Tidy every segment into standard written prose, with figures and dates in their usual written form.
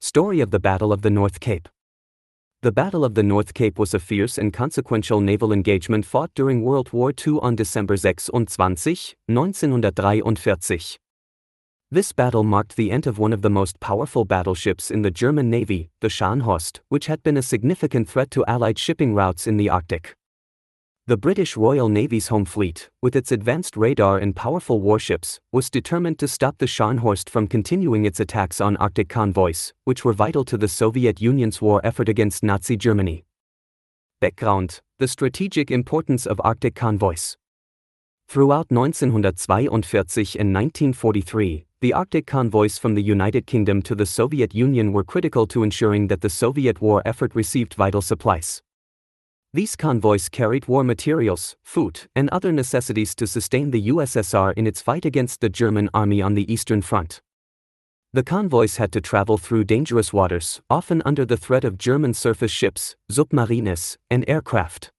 Story of the Battle of the North Cape. The Battle of the North Cape was a fierce and consequential naval engagement fought during World War II on December 26, 1943. This battle marked the end of one of the most powerful battleships in the German Navy, the Scharnhorst, which had been a significant threat to Allied shipping routes in the Arctic. The British Royal Navy's Home Fleet, with its advanced radar and powerful warships, was determined to stop the Scharnhorst from continuing its attacks on Arctic convoys, which were vital to the Soviet Union's war effort against Nazi Germany. Background: the strategic importance of Arctic convoys. Throughout 1942 and 1943, the Arctic convoys from the United Kingdom to the Soviet Union were critical to ensuring that the Soviet war effort received vital supplies. These convoys carried war materials, food, and other necessities to sustain the USSR in its fight against the German army on the Eastern Front. The convoys had to travel through dangerous waters, often under the threat of German surface ships, submarines, and aircraft.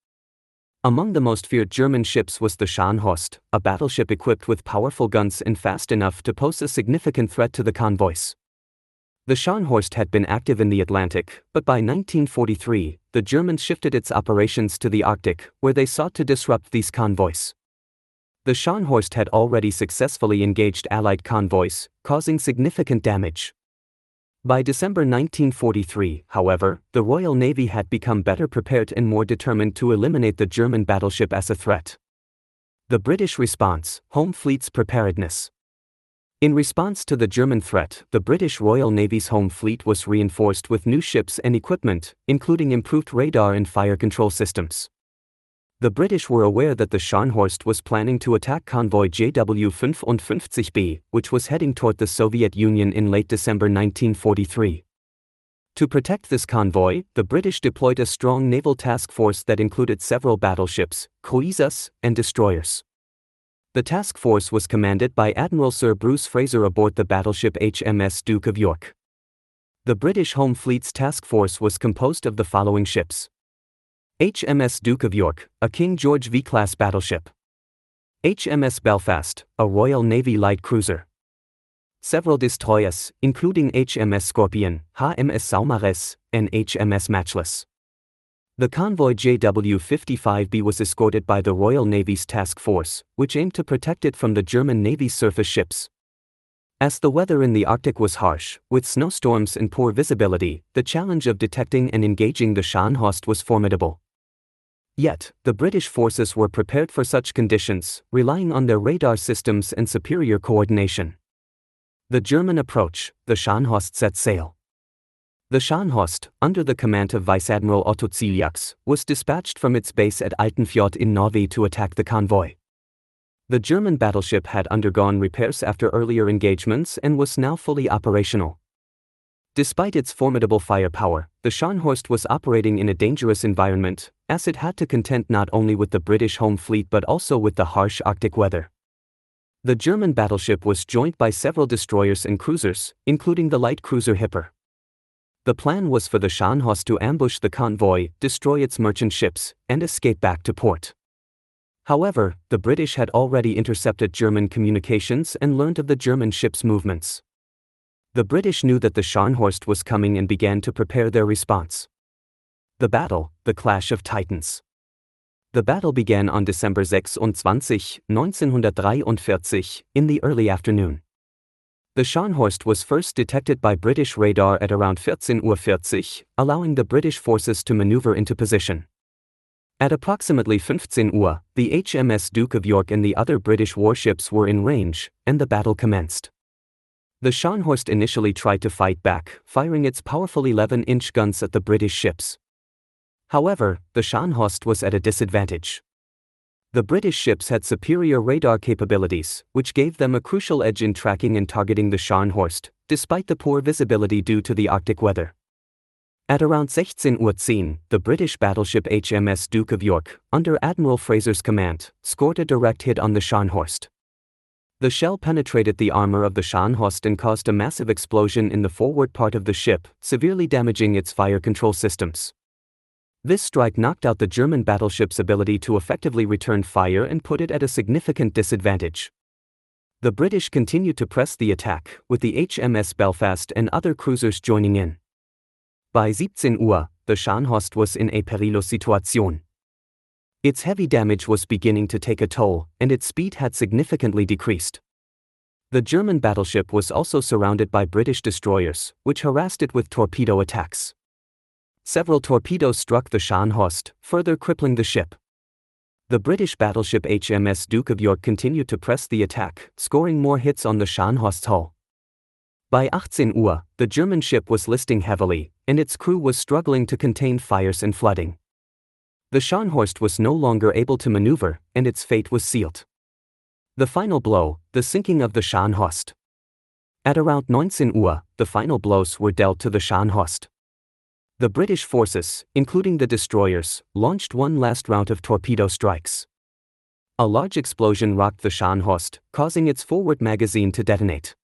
Among the most feared German ships was the Scharnhorst, a battleship equipped with powerful guns and fast enough to pose a significant threat to the convoys. The Scharnhorst had been active in the Atlantic, but by 1943, the Germans shifted its operations to the Arctic, where they sought to disrupt these convoys. The Scharnhorst had already successfully engaged Allied convoys, causing significant damage. By December 1943, however, the Royal Navy had become better prepared and more determined to eliminate the German battleship as a threat. The British response: Home Fleet's preparedness. In response to the German threat, the British Royal Navy's Home Fleet was reinforced with new ships and equipment, including improved radar and fire control systems. The British were aware that the Scharnhorst was planning to attack convoy JW55B, which was heading toward the Soviet Union in late December 1943. To protect this convoy, the British deployed a strong naval task force that included several battleships, cruisers, and destroyers. The task force was commanded by Admiral Sir Bruce Fraser aboard the battleship HMS Duke of York. The British Home Fleet's task force was composed of the following ships: HMS Duke of York, a King George V-class battleship; HMS Belfast, a Royal Navy light cruiser; several destroyers, including HMS Scorpion, HMS Saumarez, and HMS Matchless. The convoy JW55B was escorted by the Royal Navy's task force, which aimed to protect it from the German Navy's surface ships. As the weather in the Arctic was harsh, with snowstorms and poor visibility, the challenge of detecting and engaging the Scharnhorst was formidable. Yet, the British forces were prepared for such conditions, relying on their radar systems and superior coordination. The German approach: the Scharnhorst set sail. The Scharnhorst, under the command of Vice Admiral Otto Zieliaks, was dispatched from its base at Altenfjord in Norway to attack the convoy. The German battleship had undergone repairs after earlier engagements and was now fully operational. Despite its formidable firepower, the Scharnhorst was operating in a dangerous environment, as it had to contend not only with the British Home Fleet but also with the harsh Arctic weather. The German battleship was joined by several destroyers and cruisers, including the light cruiser Hipper. The plan was for the Scharnhorst to ambush the convoy, destroy its merchant ships, and escape back to port. However, the British had already intercepted German communications and learned of the German ships' movements. The British knew that the Scharnhorst was coming and began to prepare their response. The battle: the Clash of Titans. The battle began on December 26, 1943, in the early afternoon. The Scharnhorst was first detected by British radar at around 14:40, allowing the British forces to maneuver into position. At approximately 15 Uhr, the HMS Duke of York and the other British warships were in range, and the battle commenced. The Scharnhorst initially tried to fight back, firing its powerful 11-inch guns at the British ships. However, the Scharnhorst was at a disadvantage. The British ships had superior radar capabilities, which gave them a crucial edge in tracking and targeting the Scharnhorst, despite the poor visibility due to the Arctic weather. At around 16:10, the British battleship HMS Duke of York, under Admiral Fraser's command, scored a direct hit on the Scharnhorst. The shell penetrated the armor of the Scharnhorst and caused a massive explosion in the forward part of the ship, severely damaging its fire control systems. This strike knocked out the German battleship's ability to effectively return fire and put it at a significant disadvantage. The British continued to press the attack, with the HMS Belfast and other cruisers joining in. By 17 Uhr, the Scharnhorst was in a perilous situation. Its heavy damage was beginning to take a toll, and its speed had significantly decreased. The German battleship was also surrounded by British destroyers, which harassed it with torpedo attacks. Several torpedoes struck the Scharnhorst, further crippling the ship. The British battleship HMS Duke of York continued to press the attack, scoring more hits on the Scharnhorst's hull. By 18 Uhr, the German ship was listing heavily, and its crew was struggling to contain fires and flooding. The Scharnhorst was no longer able to maneuver, and its fate was sealed. The final blow, the sinking of the Scharnhorst. At around 19 Uhr, the final blows were dealt to the Scharnhorst. The British forces, including the destroyers, launched one last round of torpedo strikes. A large explosion rocked the Scharnhorst, causing its forward magazine to detonate.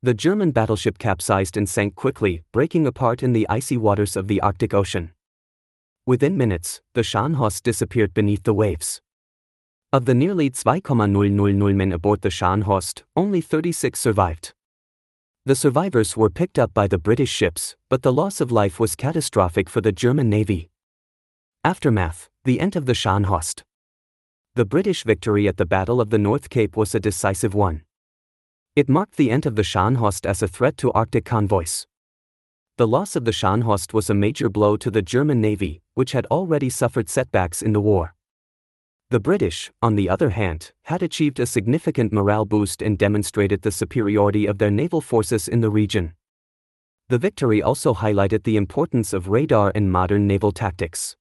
The German battleship capsized and sank quickly, breaking apart in the icy waters of the Arctic Ocean. Within minutes, the Scharnhorst disappeared beneath the waves. Of the nearly 2,000 men aboard the Scharnhorst, only 36 survived. The survivors were picked up by the British ships, but the loss of life was catastrophic for the German Navy. Aftermath: the end of the Scharnhorst. The British victory at the Battle of the North Cape was a decisive one. It marked the end of the Scharnhorst as a threat to Arctic convoys. The loss of the Scharnhorst was a major blow to the German Navy, which had already suffered setbacks in the war. The British, on the other hand, had achieved a significant morale boost and demonstrated the superiority of their naval forces in the region. The victory also highlighted the importance of radar and modern naval tactics.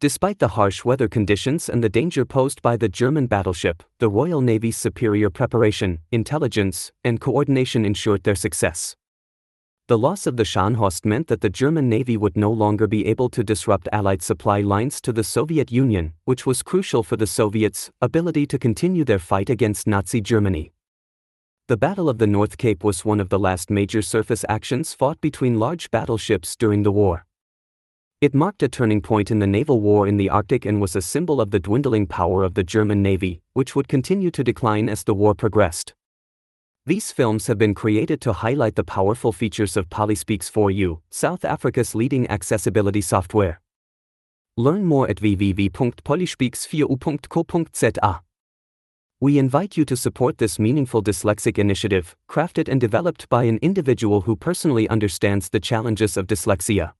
Despite the harsh weather conditions and the danger posed by the German battleship, the Royal Navy's superior preparation, intelligence, and coordination ensured their success. The loss of the Scharnhorst meant that the German Navy would no longer be able to disrupt Allied supply lines to the Soviet Union, which was crucial for the Soviets' ability to continue their fight against Nazi Germany. The Battle of the North Cape was one of the last major surface actions fought between large battleships during the war. It marked a turning point in the naval war in the Arctic and was a symbol of the dwindling power of the German Navy, which would continue to decline as the war progressed. These films have been created to highlight the powerful features of Polyspeaks4U, South Africa's leading accessibility software. Learn more at www.polyspeaks4u.co.za. We invite you to support this meaningful dyslexic initiative, crafted and developed by an individual who personally understands the challenges of dyslexia.